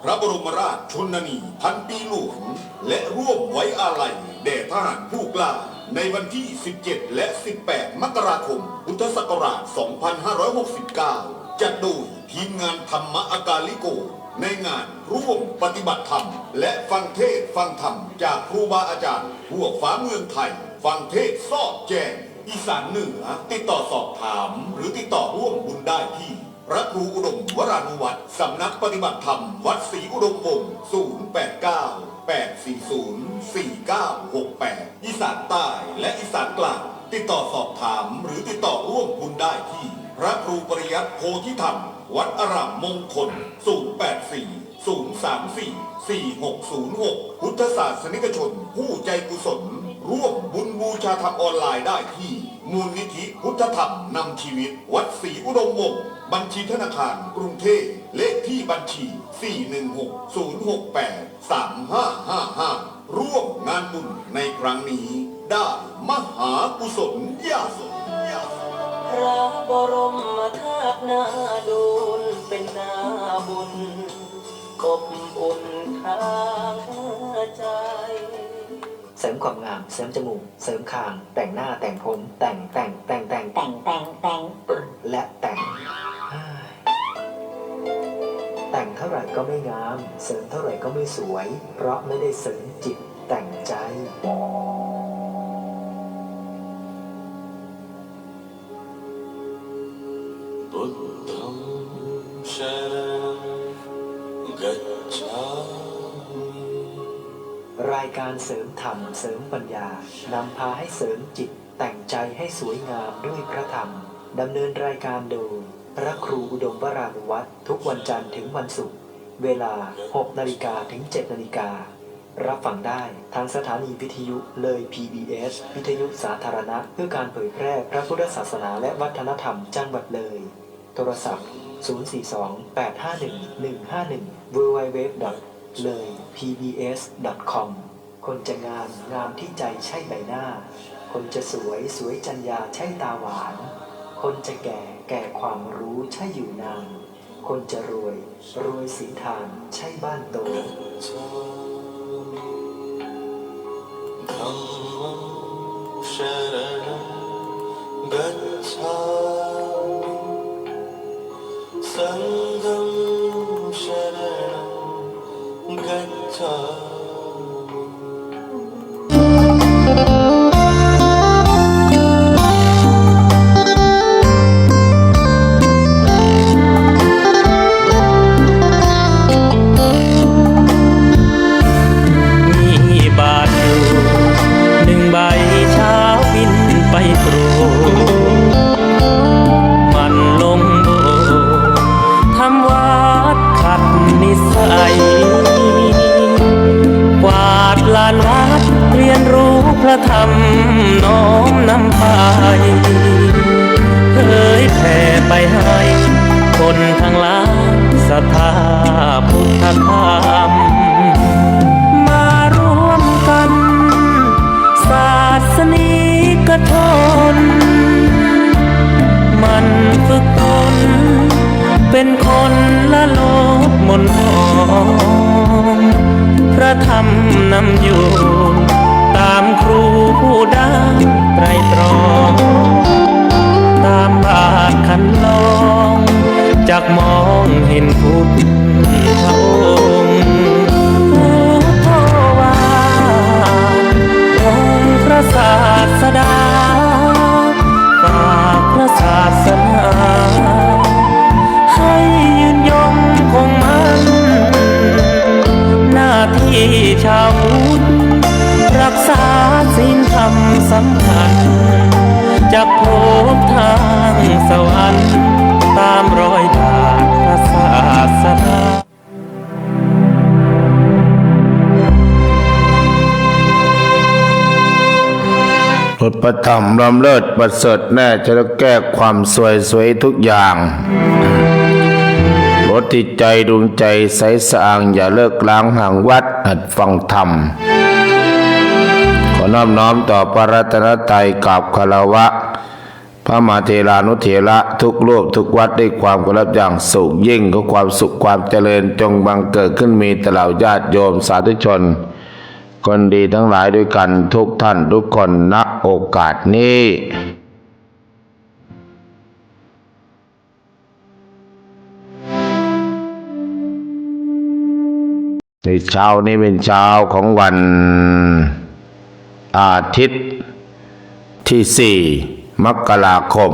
พระบรมราชชนนีพันปีหลวงและร่วมไว้อาลัยแด่ทหารผู้กล้าในวันที่ 17 และ 18 มกราคม พุทธศักราช 2569 จัดโดยทีมงานธรรมอากาลิโกในงานร่วมปฏิบัติธรรมและฟังเทศฟังธรรมจากครูบาอาจารย์ทั่วฟ้าเมืองไทยฟังเทศซอดแจ้งอีสานเหนือติดต่อสอบถามหรือติดต่อร่วมบุญได้ที่พระครูอุดมวรานุวัตรสำนักปฏิบัติธรรมวัดศรีอุดมวงศ์089-840-4968 อีสานใต้และอีสานกลางติดต่อสอบถามหรือติดต่อร่วมบุญได้ที่พระครูปริยัติโพธิธรรมวัดอารามมงคล084-034-4606 พุทธศาสนิกชนผู้ใจกุศลร่วมบุญบูชาธรรมออนไลน์ได้ที่มูลนิธิพุทธธรรมนำชีวิตวัดศรีอุดมวงศ์บัญชีธนาคารกรุงเทพเลขที่บัญชี 416-068-3555 ร่วมงานบุญในครั้งนี้ได้มหากุศลญาสนพระบรมธาตุนาดูลเป็นนาบุญอบอุ่นทางใจเสริมความงามเสริมจมูกเสริมคางแต่งหน้าแต่งผมแต่งและแต่งเท่าไหร่ก็ไม่งามเสริมเท่าไหร่ก็ไม่สวยเพราะไม่ได้เสริมจิตแต่งใจบุตตังชรังกัจฉามิรายการเสริมธรรมเสริมปัญญานำพาให้เสริมจิตแต่งใจให้สวยงามด้วยพระธรรมดำเนินรายการโดยพระครูอุดมวรานุวัตรทุกวันจันทร์ถึงวันศุกร์เวลา 6 นาฬิกาถึง 7 นาฬิการับฟังได้ทางสถานีวิทยุเลย PBS วิทยุสาธารณะเพื่อการเผยแพร่พระพุทธศาสนาและวัฒนธรรมจังหวัดเลยโทรศัพท์ 042-851-151 www.leipbs.com คนจะงามที่ใจใช่ใบหน้าคนจะสวยจัญญาใช่ตาหวานคนจะแก่ความรู้ใช่อยู่นานคนจะรวยสีทานใช่บ้านโตธัมมังชรณังกัจฉามิสังฆังชรณังกัจฉามิพระธรรมน้อมนำไปเผยแผ่ไปให้คนทั้งหลายศรัทธาพุทธธรรมมารวมกันศาสนิกชนมันฝึกตนเป็นคนละโลกมนต์มองพระธรรมนำอยู่ตามครูผู้ได้ไตรตรองตามบาทคันลองจากมองเห็นพุทธองค์พุทโธวาองค์พระศาสดาฝากพระศาสนาให้ยืนยงคงมั่นหน้าที่ชาวพุทธรักษาศีลธรรมสำคัญจะพบทางสวรรค์ตามรอยบาทพระศาสดาพุทธธรรมล้ำเลิศประเสริฐแน่จะแก้ความสวยทุกอย่างลดจิตใจดวงใจใสสะอาดอย่าเลิกล้างห่างวัดหัดฟังธรรมขอน้อมต่อพระรัตนตรัยกราบคารวะพ พระมหาเถรานุเถระทุกรูปทุกวัดด้วยความเคารพอย่างสูงยิ่งขอความสุขความเจริญจงบังเกิดขึ้นมีตลอดญาติโยมสาธุชนคนดีทั้งหลายด้วยกันทุกท่านทุกคนณโอกาสนี้ในเช้านี้เป็นเช้าของวันอาทิตย์ที่ 4 มกราคม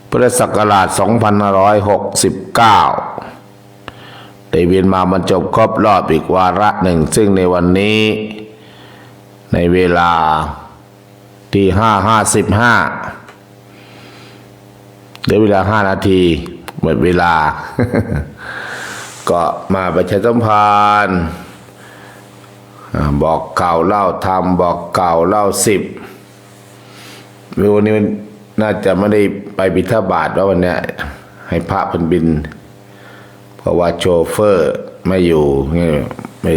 พุทธศักราช 2569 ได้เวียนมาบรรจบครบรอบอีกวาระหนึ่งซึ่งในวันนี้ในเวลาที่ 5:55เหลือเวลา 5 นาทีหมดเวลา ก็มาประชาสัมพันธ์บอกเก่าเล่าธรรมบอกเก่าเล่า10วันนี้น่าจะไม่ได้ไปบิณฑบาตว่าวันนี้ให้พระเพิ่นบินเพราะว่าโชเฟอร์ไม่อยู่ไม่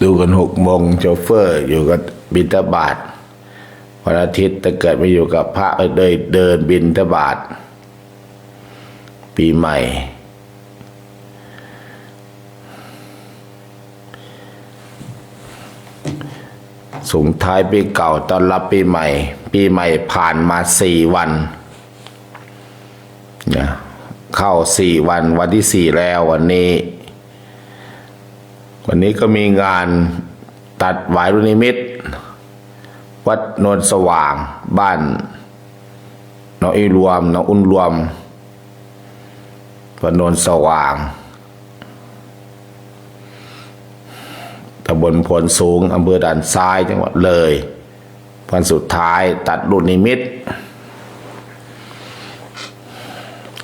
ดูกัน6 โมงโชเฟอร์อยู่กับบิณฑบาตวันอาทิตย์แต่เกิดไม่อยู่กับพระเลยเดินบิณฑบาตปีใหม่ส่งท้ายปีเก่าต้อนรับปีใหม่ปีใหม่ผ่านมา4 วันนะเข้า4 วันวันที่4แล้ววันนี้ก็มีงานตัดหวายรุนิมิตวัดโนนสว่างบ้านน้องอุ่นรวมวัดโนนสว่างตำบลพลสูงอำเภอด่านซ้ายจังหวัดเลยวันสุดท้ายตัดรุ่นนิมิต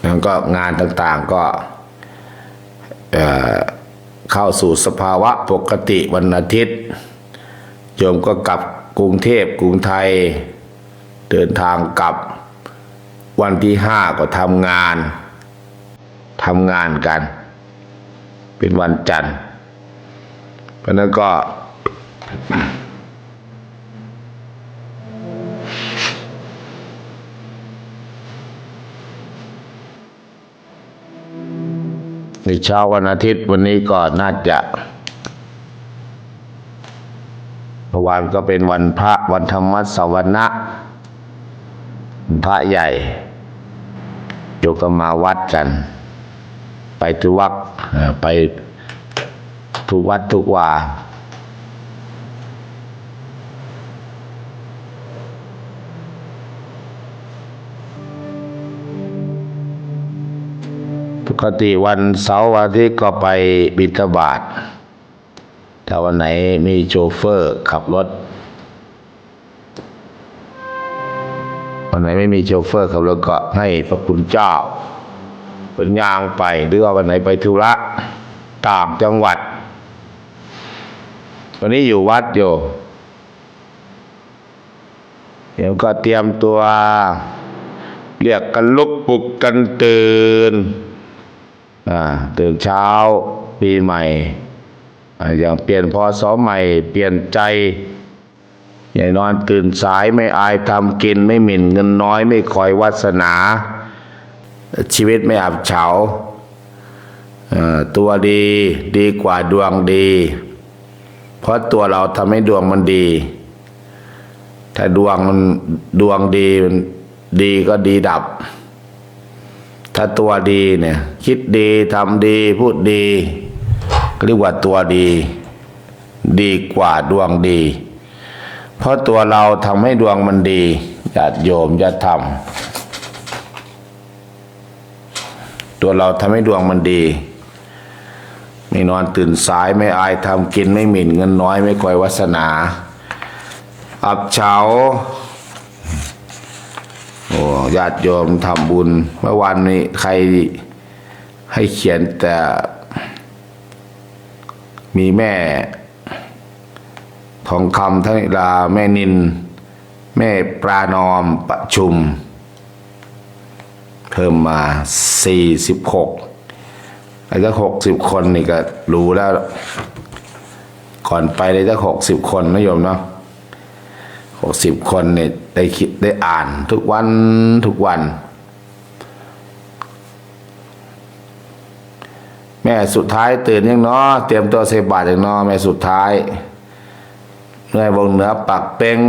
แล้วก็งานต่างๆก็เข้าสู่สภาวะปกติวันอาทิตย์โยมก็กลับกรุงเทพกรุงไทยเดินทางกลับวันที่5ก็ทำงานกันเป็นวันจันทร์เพราะนั้นก็ในเช้าวันอาทิตย์วันนี้ก็น่าจะเมื่อวานก็เป็นวันพระวันธรรมสวนะพระใหญ่โยกมาวัดกันไปทุกวัดไปทุกวัดทุกวาปกติวันเสาร์วันอาทิตย์ก็ไปบิณฑบาตถ้าวันไหนมีโชเฟอร์ขับรถวันไหนไม่มีโชเฟอร์ขับรถก็ให้พระคุณเจ้าเป็นย่างไปหรือว่าวันไหนไปธุระต่างจังหวัดวันนี้อยู่วัดอยู่เดี๋ยวก็เตรียมตัวเรียกกันลุกปลุกกันตื่นเช้าปีใหม่อย่างเปลี่ยนพศใหม่เปลี่ยนใจอย่านอนตื่นสายไม่อายทำกินไม่หมิ่นเงินน้อยไม่คอยวาสนาชีวิตไม่อับเฉาตัวดีกว่าดวงดีเพราะตัวเราทำให้ดวงมันดีถ้าดวงดีก็ดีดับถ้าตัวดีเนี่ยคิดดีทำดีพูดดีก็เรียกว่าตัวดีกว่าดวงดีเพราะตัวเราทำให้ดวงมันดีญาติโยมอย่าทำตัวเราทำให้ดวงมันดีไม่นอนตื่นสายไม่อายทำกินไม่หมิ่นเงินน้อยไม่คอยวาสนาอับเฉาญาติโยมทำบุญเมื่อวันนี้ใครให้เขียนแต่มีแม่ทองคำทนิลาแม่นินแม่ปรานอมประชุมเพิ่มมา46 สัก60 คนนี่ก็รู้แล้ว ก่อนไปเลยสัก60 คนนะโยมเนาะ60 คนเนี่ยได้คิดได้อ่านทุกวันทุกวัน แม่สุดท้ายตื่นยังเนาะเตรียมตัวใส่บาตรยังเนาะแม่สุดท้ายแม่วงเหนือปักเป้ง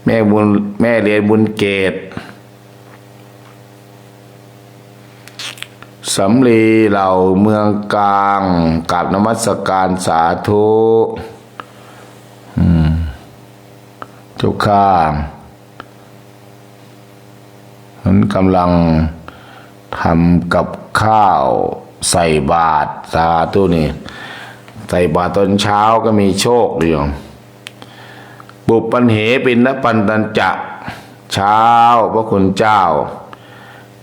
แม่บุญแม่เรียนบุญเกตสำลีเหล่าเมืองกลางกราบนมัสการสาธุเจ้าข้าฉันกำลังทำกับข้าวใส่บาตรสาธุนี่ใส่บาตรตอนเช้าก็มีโชคดีอยู่บุปปันเหปินนปันตัญจะเช้าพระคุณเจ้า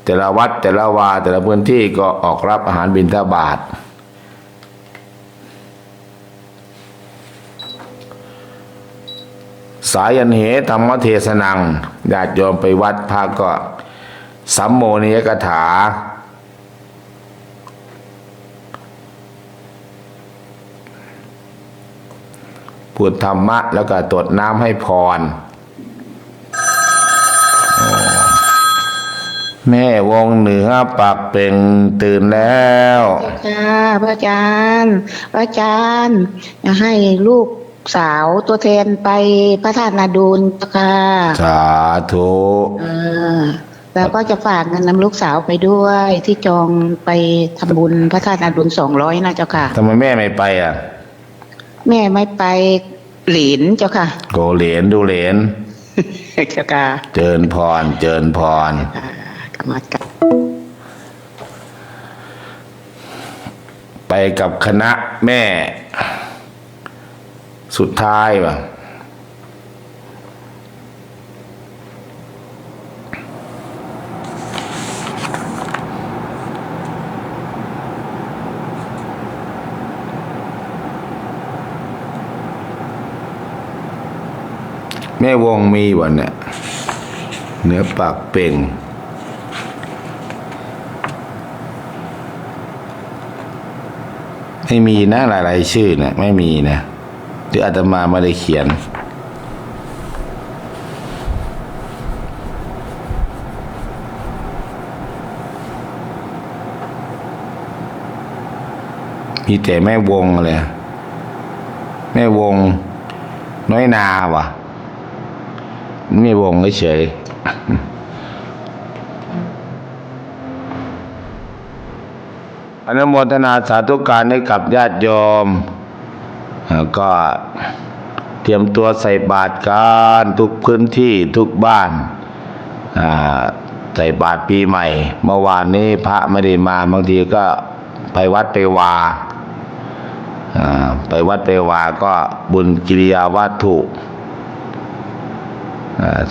แต่ละวัดแต่ละวาแต่ละพื้นที่ก็ออกรับอาหารบิณฑบาตสายันเหธรรมเทศนังญาติโยมไปวัดพระก็สัมโมนิยกถาพูดธรรมะแล้วก็ตรวจน้ำให้พรแม่วงเหนือปากเป่งตื่นแล้วจ้าพระอาจารย์อยากให้ลูกสาวตัวแทนไปพระธาตุนาดูลเจ้าค่ะสาธุแล้วก็จะฝากเงินนำลูกสาวไปด้วยที่จองไปทำบุญพระธาตุนาดูล200นะเจ้าค่ะทำไมแม่ไม่ไปอ่ะแม่ไม่ไปเหรนเจ้าค่ะโกเหรนดูเหรนเจ้าค่ะเจิญพรเจิญพรกรรมการไปกับคณะแม่สุดท้ายว่ะแม่วงมีวันเนี่ยเนื้อปากเป่งไม่มีนะหลายๆชื่อเนี่ยไม่มีนะหรืออาตมาไม่ได้เขียนมีแต่แม่วงเลยแม่วงน้อยนาวะไม่วงเฉยอนุโมทนาสาธุการให้กับญาติโยมก็เตรียมตัวใส่บาตรกันทุกพื้นที่ทุกบ้านใส่บาตรปีใหม่เมื่อวานนี้พระไม่ได้มาบางทีก็ไปวัดไปวาไปวัดไปวาก็บุญกิริยาวัตถุ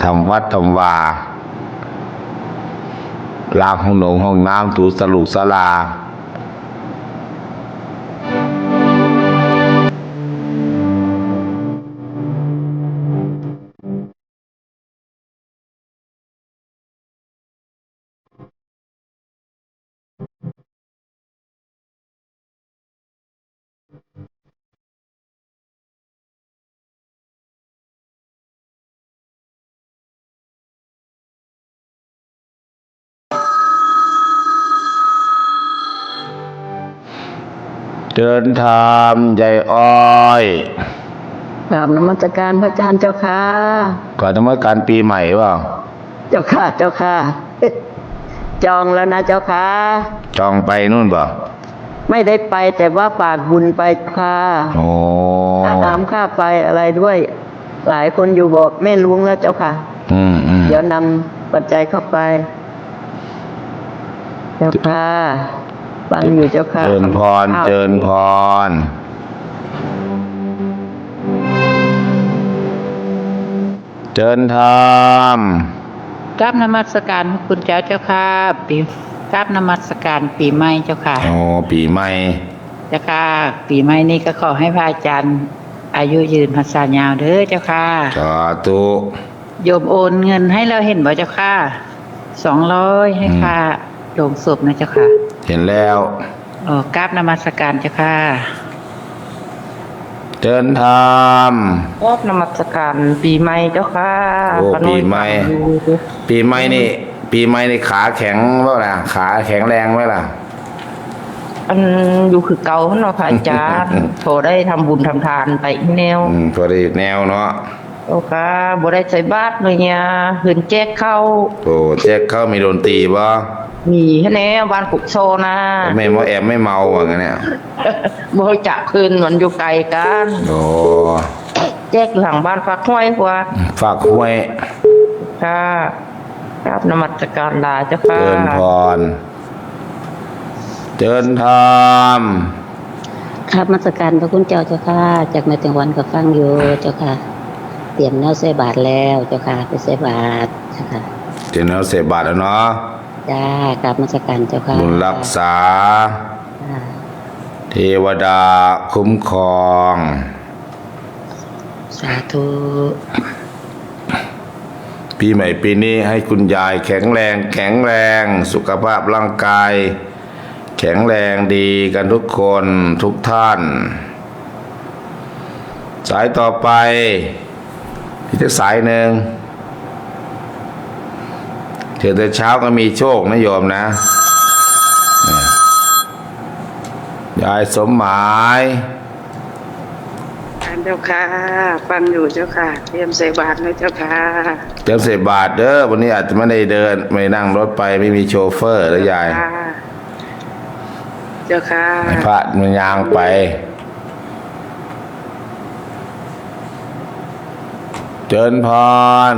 ทำวัดทำวาล้างห้องน้ำห้องน้ำถูสลุศาลาเดินธรรมใหญ่อ้อยกราบนมัสการพระอาจารย์เจ้าค่ะก่อนนมัสการปีใหม่เปล่าเจ้าค่ะเจ้าค่ะจองแล้วนะเจ้าค่ะจองไปนู่นเปล่าไม่ได้ไปแต่ว่าฝากบุญไปค่ะโอ้ค่าน้ำค่าไฟอะไรด้วยหลายคนอยู่บอกแม่ลุงแล้วเจ้าค่ะเดี๋ยวนำปัจจัยเข้าไปเจ้าค่ะฟังอยู่เจ้าค่ะเจิญพรเจิญพรเจิญธรรมกราบนมัสการพระคุณเจ้าเจ้าค่ะกราบนมัสการปีใหม่เจ้าค่ะโอ้ปีใหม่เจ้าค่ะปีใหม่นี้ก็ขอให้พระอาจารย์อายุยืนพรรษายาวเด้อเจ้าค่ะสาธุโยมโอนเงินให้เราเห็นบ่เจ้าค่ะ200ให้ค่าโลงศพนะเจ้าค่ะเห็นแล้ว กราบนมัสการเจ้าค่ะ เดินทาม กราบนมัสการปีใหม่เจ้าค่ะ โอ้ ขอโทษ ปีใหม่ ปีใหม่นี่ขาแข็งเปล่าล่ะขาแข็งแรงไหมล่ะ อันอยู่คือเก่าเนาะค่ะอาจารย์โทรได้ทำบุญทำทานไปอีกแนว พอดีแนวเนาะ เจ้าค่ะบ่ได้ใส่บาตรเลยเนี่ยหืนแจกเข้า โอ้แจ็คเข้ามีโดนตีบ่ มีแน่บ้านกุกโซนะ ไม่เมาแอบไม่เมาว่างั้นเนี่ย บ่จะคืนมันอยู่ไกลกัน โอ้ แจกอยู่หลังบ้านฟักห้วยกว่า ฝากห้วย ค่ะกราบนมัสการลาเจ้าค่ะ เดินพรเดินทาม ครับนมัสการพระคุณเจ้าเจ้าค่ะจากในจังหวัดก็ฟังอยู่เจ้าค่ะ เตรียมแนวใส่บาตรแล้วเจ้าค่ะไปใส่บาตรเจ้าค่ะ เจนเอาเสพบาทแล้วเนาะ จ้ากราบนมัสการเจ้าค่ะ บุญรักษา จ้า เทวดาคุ้มครอง สาธุ ปีใหม่ปีนี้ให้คุณยายแข็งแรง สุขภาพร่างกาย แข็งแรงดีกันทุกคนทุกท่าน สายต่อไปอีกสายหนึ่งเดี๋ยวแต่เช้าก็มีโชคนะโยมนะยายสมหมาย เจ้าค่ะฟังอยู่เจ้าค่ะเตรียมใส่บาตรนะเจ้าค่ะ เดี๋ยวเสพบาทเด้อวันนี้อาจจะไม่ได้เดินไม่นั่งรถไปไม่มีโชเฟอร์แล้วยาย เจ้าค่ะ ให้พระมันยางไปเจิญพร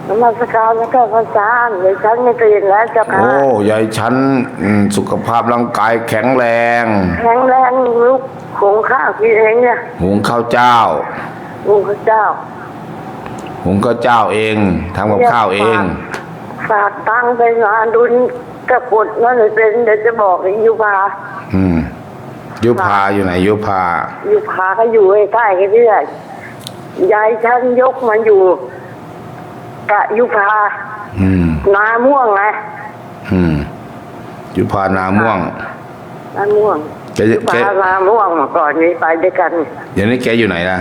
นมัสการแล้วก็พระอาจารย์เดี๋ยวฉันไม่ตื่นแล้วเจ้าค่ะ โอ้ยายฉันสุขภาพร่างกายแข็งแรง แข็งแรงลุกหุงข้าวกินเองเนี่ย หุงข้าวเจ้า ลุงพระเจ้า หุงข้าวเจ้าเองทำกับข้าวเอง ฝากตังค์ไปงานดุลกระปุดนั่นเลยเป็นเดี๋ยวจะบอกให้ยุพา ยุพาอยู่ไหนยุพา ยุพาก็อยู่ใกล้ๆกันนี่แหละยายฉันยกมาอยู่กะยุพา นาม่วงไง ยุพานาม่วง นาม่วง แก พานาม่วงมาก่อนนี้ไปด้วยกัน เดี๋ยวนี้แกอยู่ไหนล่ะ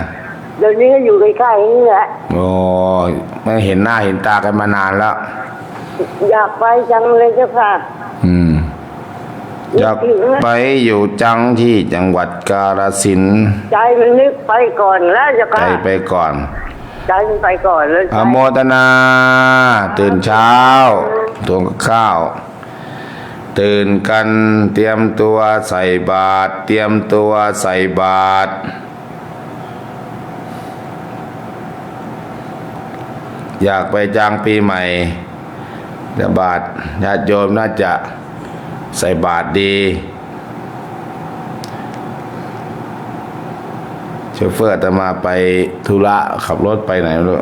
เดี๋ยวนี้ก็อยู่ใกล้ๆนี่แหละ โอ้ไม่เห็นหน้าเห็นตากันมานานแล้ว อยากไปจังเลยเจ้าค่ะ อยากไปอยู่จังที่จังหวัดกาฬสินธุ์ ใจมันนึกไปก่อนแล้วเจ้า ไป ค่ะ ไปก่อน ใจมันไปก่อนเลย อโมทนา ตื่นเช้าตวงกับข้าว ตื่นกันเตรียมตัวใส่บาตรเตรียมตัวใส่บาตรอยากไปจางปีใหม่แต่บาตรญาติโยมน่าจะใส่บาตรดีโชเฟอร์อาตมาไปธุระขับรถไปไหนไม่รู้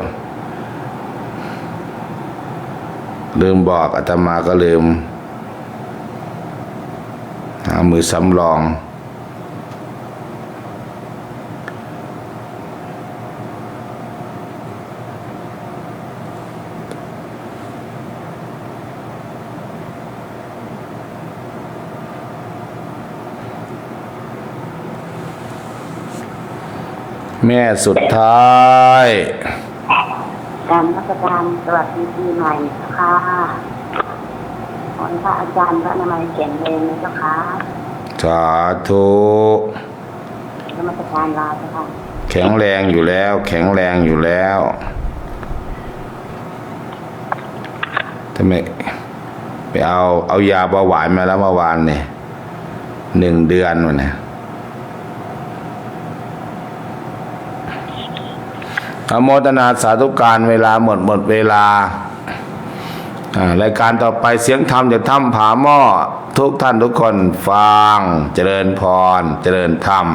ลืมบอกอาตมาก็ลืมหามือสำรองแม่สุดท้าย การนมัสการสวัสดีปีใหม่ค่ะขอให้พระอาจารย์พระอนามัยแข็งแรงนะเจ้าค่ะ สาธุ นมัสการลาเจ้าค่ะ แข็งแรงอยู่แล้ว แข็งแรงอยู่แล้วทำไมไปเอายาเบาหวานมาแล้วเมื่อวานเนี่ย1 เดือนวันเนี่ยอโมทนาสาธุการเวลาหมดเวลารายการต่อไปเสียงธรรมจากถ้ำผาหม้อทุกท่านทุกคนฟังเจริญพรเจริญธรรม